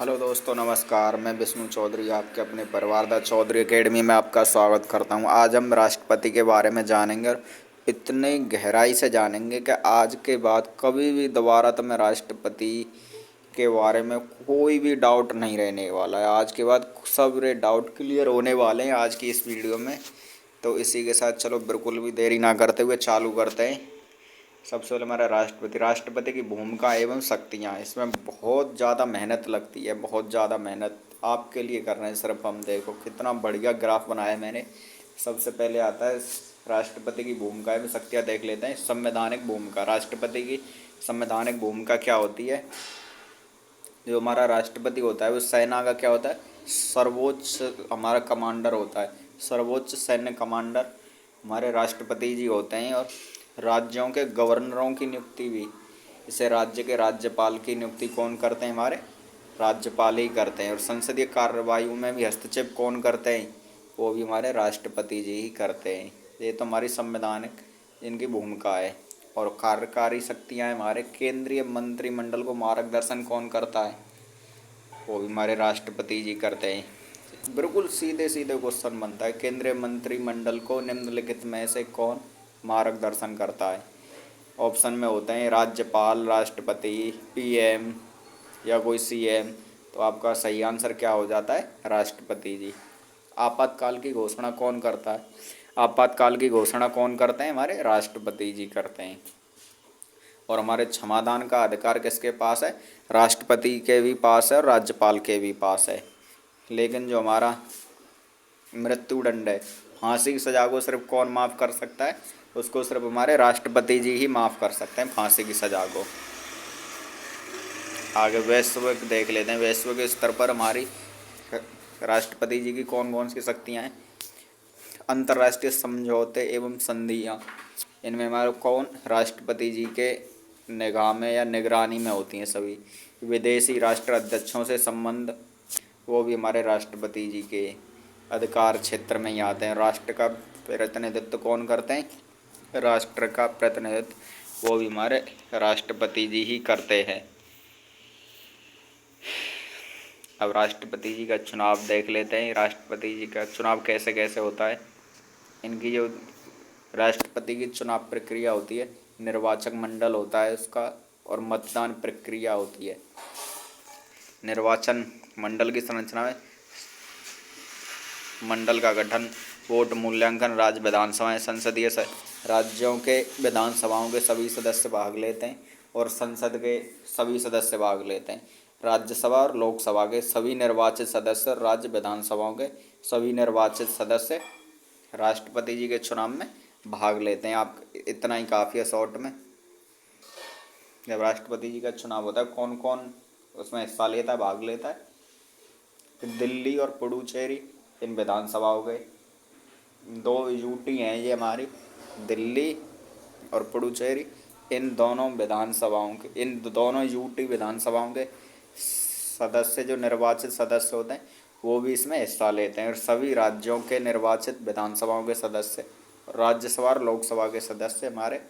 Hello दोस्तों, नमस्कार। मैं विष्णु चौधरी आपके अपने परिवार द चौधरी एकेडमी में आपका स्वागत करता हूं। आज हम राष्ट्रपति के बारे में जानेंगे और इतने गहराई से जानेंगे कि आज के बाद कभी भी दोबारा तुम्हें राष्ट्रपति के बारे में कोई भी डाउट नहीं रहने वाला है। आज के बाद सब डाउट क्लियर होने वाले हैं आज की इस वीडियो में। तो इसी के साथ चलो बिल्कुल भी देरी ना करते हुए चालू करते हैं। सबसे पहले हमारा राष्ट्रपति की भूमिका एवं शक्तियाँ। इसमें बहुत ज़्यादा मेहनत लगती है, बहुत ज़्यादा मेहनत आपके लिए कर रहे हैं। सिर्फ हम देखो कितना बढ़िया ग्राफ बनाया है मैंने। सबसे पहले आता है राष्ट्रपति की भूमिका एवं शक्तियाँ। देख लेते हैं संवैधानिक भूमिका। राष्ट्रपति की संवैधानिक भूमिका क्या होती है? जो हमारा राष्ट्रपति होता है वो सेना का क्या होता है? सर्वोच्च हमारा कमांडर होता है। सर्वोच्च सैन्य कमांडर हमारे राष्ट्रपति जी होते हैं। और राज्यों के गवर्नरों की नियुक्ति भी इसे राज्य के राज्यपाल की नियुक्ति कौन करते हैं? हमारे राज्यपाल ही करते हैं। और संसदीय कार्यवाहियों में भी हस्तक्षेप कौन करते हैं? वो भी हमारे राष्ट्रपति जी ही करते हैं। ये तो हमारी संवैधानिक इनकी भूमिका है। और कार्यकारी शक्तियाँ हैं हमारे केंद्रीय मंत्रिमंडल को मार्गदर्शन कौन करता है? वो भी हमारे राष्ट्रपति जी करते हैं। बिल्कुल सीधे सीधे क्वेश्चन बनता है, केंद्रीय मंत्रिमंडल को निम्नलिखित में से कौन मार्गदर्शन करता है? ऑप्शन में होते हैं राज्यपाल, राष्ट्रपति, पीएम या कोई सीएम। तो आपका सही आंसर क्या हो जाता है? राष्ट्रपति जी। आपातकाल की घोषणा कौन करता है? आपातकाल की घोषणा कौन करते हैं? हमारे राष्ट्रपति जी करते हैं। और हमारे क्षमादान का अधिकार किसके पास है? राष्ट्रपति के भी पास है और राज्यपाल के भी पास है। लेकिन जो हमारा मृत्युदंड है, फांसी की सज़ा को सिर्फ कौन माफ़ कर सकता है? उसको सिर्फ हमारे राष्ट्रपति जी ही माफ़ कर सकते हैं, फांसी की सज़ा को। आगे वैश्विक देख लेते हैं। वैश्विक स्तर पर हमारी राष्ट्रपति जी की कौन कौन सी शक्तियाँ हैं? अंतर्राष्ट्रीय समझौते एवं संधियाँ, इनमें हमारे कौन राष्ट्रपति जी के निगाह में या निगरानी में होती हैं सभी। विदेशी राष्ट्र अध्यक्षों से संबंध, वो भी हमारे राष्ट्रपति जी के अधिकार क्षेत्र में ही आते हैं। राष्ट्र का प्रतिनिधित्व कौन करते हैं? राष्ट्र का प्रतिनिधित्व वो भी हमारे राष्ट्रपति जी ही करते हैं। अब राष्ट्रपति जी का चुनाव देख लेते हैं। राष्ट्रपति जी का चुनाव कैसे कैसे होता है? इनकी जो राष्ट्रपति की चुनाव प्रक्रिया होती है, निर्वाचक मंडल होता है उसका, और मतदान प्रक्रिया होती है। निर्वाचन मंडल की संरचना में मंडल का गठन, वोट, मूल्यांकन, राज्य विधानसभाएं, संसदीय राज्यों के विधानसभाओं के सभी सदस्य भाग लेते हैं और संसद के सभी सदस्य भाग लेते हैं। राज्यसभा और लोकसभा के सभी निर्वाचित सदस्य और राज्य विधानसभाओं के सभी निर्वाचित सदस्य राष्ट्रपति जी के चुनाव में भाग लेते हैं। आप इतना ही काफ़ी है शॉर्ट में। जब राष्ट्रपति जी का चुनाव होता है कौन कौन उसमें हिस्सा लेता है, भाग लेता है? दिल्ली और पुडुचेरी इन विधानसभा हो गए। दो यूटी हैं ये हमारी, दिल्ली और पुडुचेरी। इन दोनों विधानसभाओं के, इन दोनों यूटी विधानसभाओं के सदस्य, जो निर्वाचित सदस्य होते हैं, वो भी इसमें हिस्सा लेते हैं। और सभी राज्यों के निर्वाचित विधानसभाओं के सदस्य, राज्यसभा और लोकसभा के सदस्य हमारे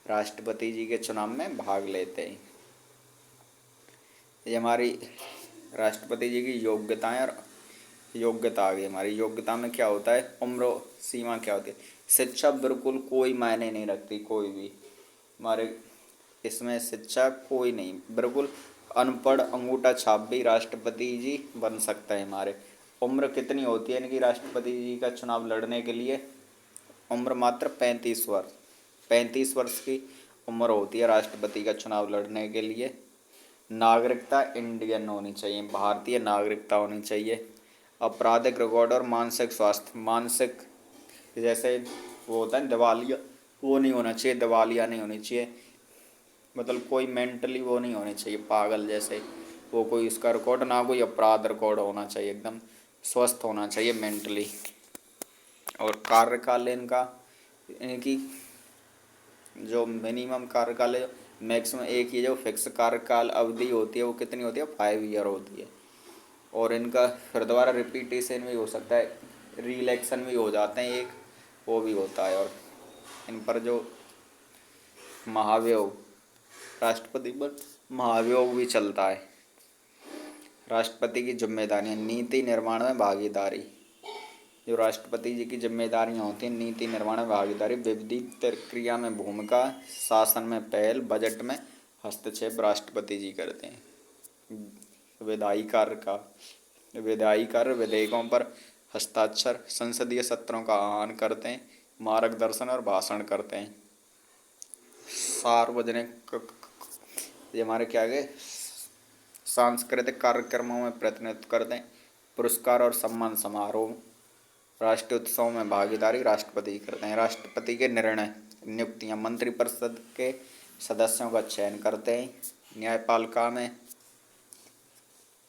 राष्ट्रपति जी के चुनाव में भाग लेते हैं। ये हमारी राष्ट्रपति जी की योग्यताएं और योग्यता आ गई। हमारी योग्यता में क्या होता है? उम्र सीमा क्या होती है? शिक्षा बिल्कुल कोई मायने नहीं रखती, कोई भी हमारे इसमें शिक्षा कोई नहीं, बिल्कुल अनपढ़ अंगूठा छाप भी राष्ट्रपति जी बन सकते हैं हमारे। उम्र कितनी होती है इनकी राष्ट्रपति जी का चुनाव लड़ने के लिए? उम्र मात्र 35 वर्ष। 35 वर्ष की उम्र होती है राष्ट्रपति का चुनाव लड़ने के लिए। नागरिकता इंडियन होनी चाहिए, भारतीय नागरिकता होनी चाहिए। आपराधिक रिकॉर्ड और मानसिक स्वास्थ्य, मानसिक जैसे वो होता है दिवालिया, वो नहीं होना चाहिए, दिवालिया नहीं होनी चाहिए। मतलब कोई मेंटली वो नहीं होनी चाहिए पागल जैसे, वो कोई इसका रिकॉर्ड ना, कोई अपराध रिकॉर्ड होना चाहिए, एकदम स्वस्थ होना चाहिए मेंटली। और कार्यकाल इनका, इनकी जो मिनिमम कार्यकाल है, मैक्सिमम एक ही जो फिक्स कार्यकाल अवधि होती है वो कितनी होती है? 5 ईयर होती है। और इनका फिर दोबारा रिपीटेशन भी हो सकता है, री इलेक्शन भी हो जाते हैं एक, वो भी होता है। और इन पर जो महाभियोग, राष्ट्रपति पर महाभियोग भी चलता है। राष्ट्रपति की जिम्मेदारियाँ, नीति निर्माण में भागीदारी। जो राष्ट्रपति जी की जिम्मेदारियाँ होती हैं, नीति निर्माण में भागीदारी, विविध प्रक्रिया में भूमिका, शासन में पहल, बजट में हस्तक्षेप राष्ट्रपति जी करते हैं। विधायी कार्य विधेयकों पर हस्ताक्षर, संसदीय सत्रों का आह्वान करते हैं, मार्गदर्शन और भाषण करते हैं। सार्वजनिक, ये हमारे क्या गए, सांस्कृतिक कार्यक्रमों में प्रतिनिधित्व करते हैं। पुरस्कार और सम्मान समारोह, राष्ट्रीय उत्सवों में भागीदारी राष्ट्रपति करते हैं। राष्ट्रपति के निर्णय, नियुक्तियां, मंत्रिपरिषद के सदस्यों का चयन करते हैं।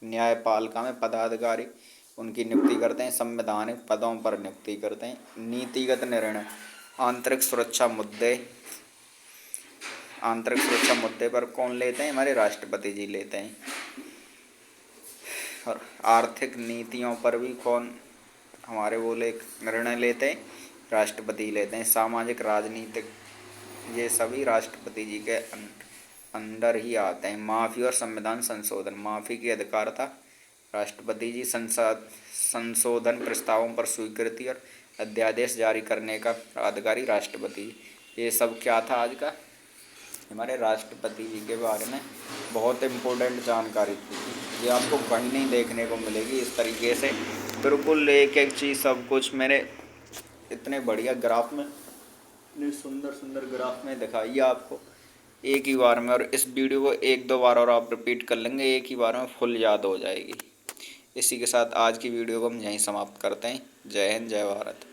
न्यायपालिका में पदाधिकारी उनकी नियुक्ति करते हैं। संवैधानिक पदों पर नियुक्ति करते हैं। नीतिगत निर्णय, आंतरिक सुरक्षा मुद्दे पर कौन लेते हैं, हमारे राष्ट्रपति जी लेते हैं। और आर्थिक नीतियों पर भी कौन हमारे निर्णय लेते हैं, राष्ट्रपति लेते हैं। सामाजिक, राजनीतिक, ये सभी राष्ट्रपति जी के अंदर ही आते हैं। माफ़ी और संविधान संशोधन, माफ़ी की अधिकारता राष्ट्रपति जी, संशोधन प्रस्तावों पर स्वीकृति और अध्यादेश जारी करने का अधिकारी राष्ट्रपति। ये सब क्या था आज का, हमारे राष्ट्रपति जी के बारे में बहुत इम्पोर्टेंट जानकारी थी। ये आपको कहीं नहीं देखने को मिलेगी इस तरीके से, बिल्कुल एक एक चीज़ सब कुछ मैंने इतने बढ़िया ग्राफ में, इतने सुंदर ग्राफ में दिखाई है आपको एक ही बार में। और इस वीडियो को 1-2 बार और आप रिपीट कर लेंगे, एक ही बार में फुल याद हो जाएगी। इसी के साथ आज की वीडियो को हम यहीं समाप्त करते हैं। जय हिंद, जय भारत।